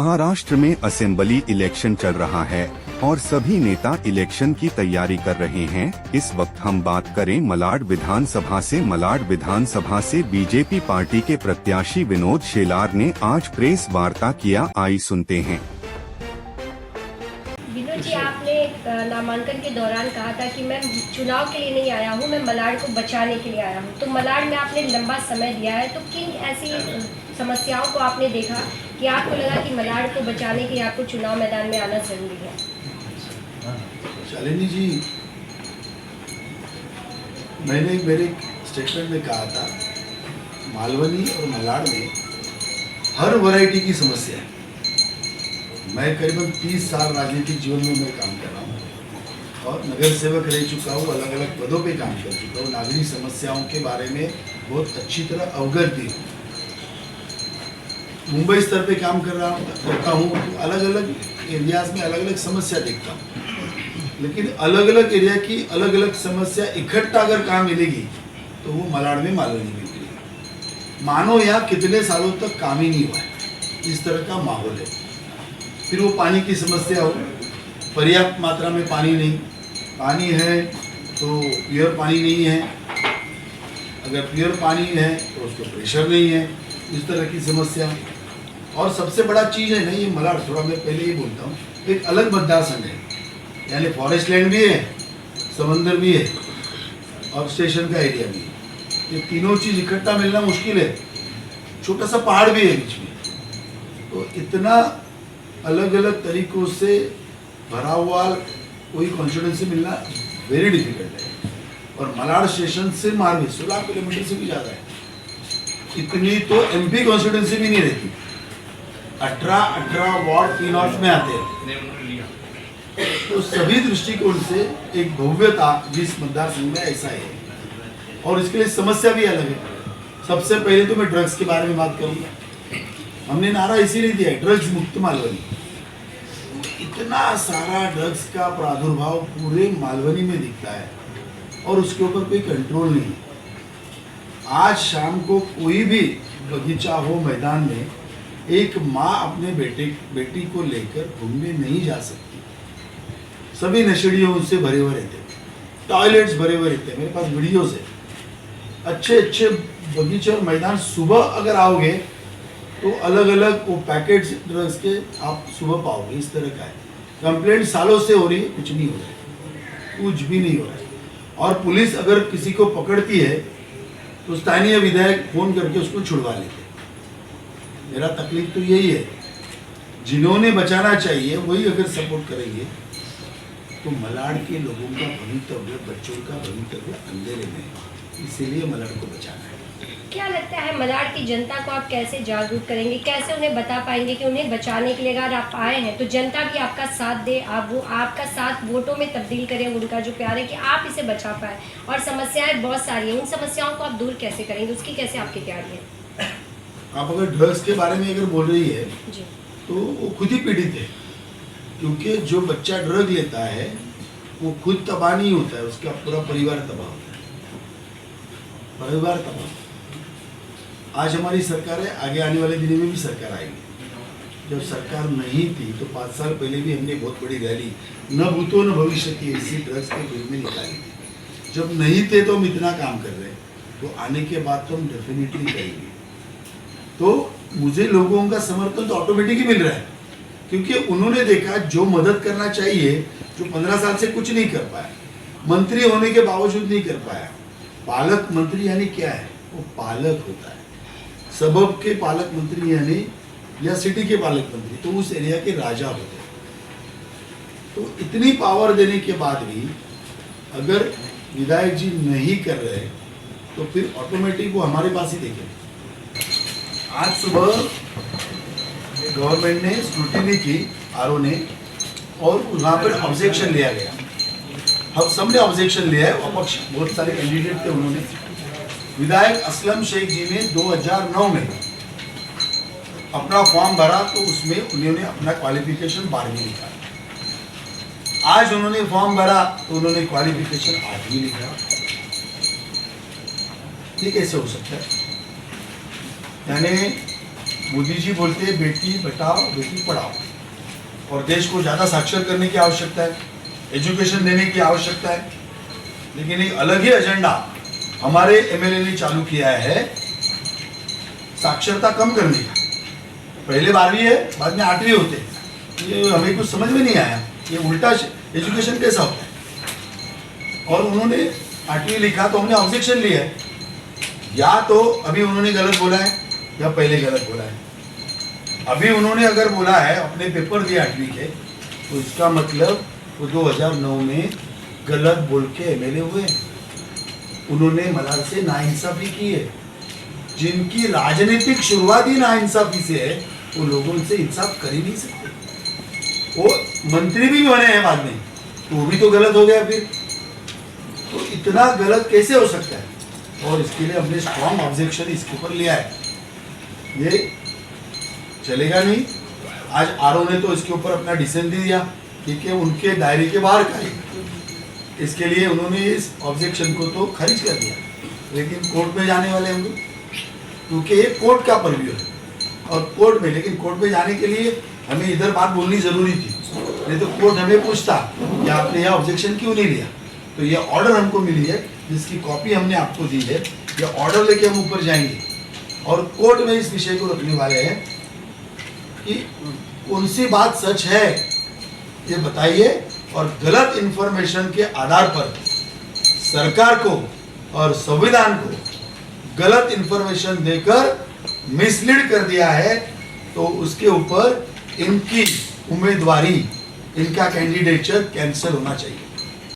महाराष्ट्र में assembly election चल रहा है और सभी नेता इलेक्शन की तैयारी कर रहे हैं। इस वक्त हम बात करें मलाड विधानसभा से। मलाड विधानसभा से बीजेपी पार्टी के प्रत्याशी विनोद शेलार ने आज प्रेस वार्ता किया। आई सुनते हैं। विनोद जी, आपने नामांकन के दौरान कहा था कि मैं चुनाव के लिए नहीं आया हूं, मैं मलाड को बचाने के लिए आया हूं। तो मलाड में आपने लंबा समय दिया है, तो किन ऐसी समस्याओं को आपने देखा कि आपको लगा कि मलाड को बचाने के लिए आपको चुनाव मैदान में आना जरूरी है? शालिनी जी, मैंने मेरे स्टेटमेंट में कहा था, मालवनी और मलाड में हर वैरायटी की समस्या है। मैं करीबन 30 साल राजनीतिक जीवन में मैं काम कर रहा हूँ और नगर सेवक रह चुका हूँ, अलग अलग पदों पे काम कर चुका हूँ, नागरिक समस्याओं के बारे में बहुत अच्छी तरह अवगत भी हूँ। मुंबई स्तर पे काम करता हूँ, तो अलग अलग एरियाज में अलग अलग समस्या देखता हूँ, लेकिन अलग अलग एरिया की अलग अलग समस्या इकट्ठा अगर कहाँ मिलेगी तो वो मलाड में मालवनी में मिलेगी। मानो यहाँ कितने सालों तक काम ही नहीं हुआ है, इस तरह का माहौल है। फिर वो पानी की समस्या हो, पर्याप्त मात्रा में पानी नहीं, पानी है तो प्योर पानी नहीं है, अगर प्योर पानी है तो उसको प्रेशर नहीं है, इस तरह की समस्या। और सबसे बड़ा चीज़ है ना, ये मलाड, थोड़ा मैं पहले ही बोलता हूँ, एक अलग मतदार संघ है, यानी फॉरेस्ट लैंड भी है, समंदर भी है और स्टेशन का एरिया भी है। ये तीनों चीज़ इकट्ठा मिलना मुश्किल है। छोटा सा पहाड़ भी है बीच में, तो इतना अलग अलग तरीकों से भरा हुआ कोई कॉन्स्टिट्यूंसी मिलना वेरी डिफिकल्ट है। और मलाड स्टेशन से मारवी 16 किलोमीटर से भी ज़्यादा है, इतनी तो एमपी कॉन्स्टिट्यूंसी भी नहीं रहती। 18 वार्ड तीनों में आते हैं, तो सभी दृष्टिकोण से एक भव्यता जिस मतदार संघ में ऐसा है। और इसके लिए समस्या भी अलग है। सबसे पहले तो मैं ड्रग्स के बारे में बात करूँगा। हमने नारा इसीलिए दिया है, ड्रग्स मुक्त मालवनी। इतना सारा ड्रग्स का प्रादुर्भाव पूरे मालवनी में दिखता है और उसके ऊपर कोई कंट्रोल नहीं है। आज शाम को कोई भी बगीचा हो, मैदान में एक माँ अपने बेटी को लेकर घूमने नहीं जा सकती। सभी नशेड़ियों उनसे भरे हुए रहते, टॉयलेट्स भरे हुए रहते हैं। मेरे पास वीडियोस है। अच्छे अच्छे बगीचे और मैदान, सुबह अगर आओगे तो अलग अलग वो पैकेट्स ड्रग्स के आप सुबह पाओगे। इस तरह का है। कंप्लेंट सालों से हो रही है, कुछ नहीं हो रहा है, कुछ भी नहीं हो रहा है। और पुलिस अगर किसी को पकड़ती है तो स्थानीय विधायक फोन करके उसको छुड़वा लेते हैं। मेरा तकलीफ तो यही है, जिन्होंने बचाना चाहिए वही अगर सपोर्ट करेंगे तो मलाड के लोगों का भवितव्य, बच्चों का भवितव्य अंधेरे में है। इसीलिए मलाड को बचाना है। क्या लगता है मलाड की जनता को आप कैसे जागरूक करेंगे, कैसे उन्हें बता पाएंगे कि उन्हें बचाने के लिए अगर आप आए हैं तो जनता भी आपका साथ दे, आपका साथ वोटों में तब्दील करें, उनका जो प्यार है कि आप इसे बचा पाए। और समस्याएं बहुत सारी हैं, उन समस्याओं को आप दूर कैसे करेंगे, उसकी कैसे आपकी तैयारी है? आप अगर ड्रग्स के बारे में अगर बोल रही है जी, तो वो खुद ही पीड़ित है, क्योंकि जो बच्चा ड्रग लेता है वो खुद तबाह नहीं होता है, उसका पूरा परिवार तबाह होता है, परिवार तबाह। आज हमारी सरकार है, आगे आने वाले दिनों में भी सरकार आएगी। जब सरकार नहीं थी तो 5 साल पहले भी हमने बहुत बड़ी रैली न भूतो न भविष्य की इसी ड्रग्स के विरोध में निकाली थी। जब नहीं थे तो हम इतना काम कर रहे हैं, तो आने के बाद तो हम डेफिनेटली करेंगे। तो मुझे लोगों का समर्थन तो ऑटोमेटिक ही मिल रहा है, क्योंकि उन्होंने देखा जो मदद करना चाहिए, जो 15 साल से कुछ नहीं कर पाया, मंत्री होने के बावजूद नहीं कर पाया। पालक मंत्री यानी क्या है? वो पालक होता है, सबब के पालक मंत्री यानी, या सिटी के पालक मंत्री, तो उस एरिया के राजा होते हैं। तो इतनी पावर देने के बाद भी अगर विधायक जी नहीं कर रहे तो फिर ऑटोमेटिक वो हमारे पास ही देखें। आज सुबह गवर्नमेंट ने स्क्रूटिनी की, आरओ ने, और वहाँ पर ऑब्जेक्शन लिया गया। हम सबने ऑब्जेक्शन लिया है, अपक्ष बहुत सारे कैंडिडेट थे। उन्होंने, विधायक असलम शेख जी ने 2009 में अपना फॉर्म भरा तो उसमें उन्होंने अपना क्वालिफिकेशन 12वीं लिखा। आज उन्होंने फॉर्म भरा तो उन्होंने क्वालिफिकेशन 8वीं लिखा। ये कैसे हो सकता है? यानी मोदी जी बोलते हैं बेटी बचाओ बेटी पढ़ाओ, और देश को ज़्यादा साक्षर करने की आवश्यकता है, एजुकेशन देने की आवश्यकता है। लेकिन एक अलग ही एजेंडा हमारे एमएलए ने चालू किया है, साक्षरता कम करने का। पहले 12वीं है, बाद में 8वीं होते हैं। ये हमें कुछ समझ में नहीं आया, ये उल्टा एजुकेशन कैसा होता है। और उन्होंने 8वीं लिखा तो हमने ऑब्जेक्शन लिया है, या तो अभी उन्होंने गलत बोला है या पहले गलत बोला है। अभी उन्होंने अगर बोला है, अपने पेपर दिए 8वीं के, तो इसका मतलब वो 2009 में गलत बोल के एमएलए हुए। उन्होंने मलाड से नाइंसाफी की है। जिनकी राजनीतिक शुरुआत ही नाइंसाफी से है, वो लोगों से इंसाफ कर ही नहीं सकते। वो मंत्री भी बने हैं बाद में, तो वो भी तो गलत हो गया फिर। तो इतना गलत कैसे हो सकता है? और इसके लिए हमने स्ट्रॉन्ग ऑब्जेक्शन इसके ऊपर लिया है। ये चलेगा नहीं। आज आरओ ने तो इसके ऊपर अपना डिसीजन दे दिया, ठीक है, उनके दायरे के बाहर का है। इसके लिए उन्होंने इस ऑब्जेक्शन को तो खारिज कर दिया, लेकिन कोर्ट में जाने वाले हम लोग, क्योंकि ये कोर्ट का परव्यू है। और कोर्ट में, लेकिन कोर्ट में जाने के लिए हमें इधर बात बोलनी जरूरी थी, नहीं तो कोर्ट हमें पूछता कि आपने यह ऑब्जेक्शन क्यों नहीं लिया। तो ये ऑर्डर हमको मिली है, जिसकी कॉपी हमने आपको दी है। ये ऑर्डर लेके हम ऊपर जाएंगे और कोर्ट में इस विषय को रखने वाले हैं कि कौन सी बात सच है ये बताइए, और गलत इंफॉर्मेशन के आधार पर सरकार को और संविधान को गलत इंफॉर्मेशन देकर मिसलीड कर दिया है, तो उसके ऊपर इनकी उम्मीदवारी, इनका कैंडिडेचर कैंसिल होना चाहिए।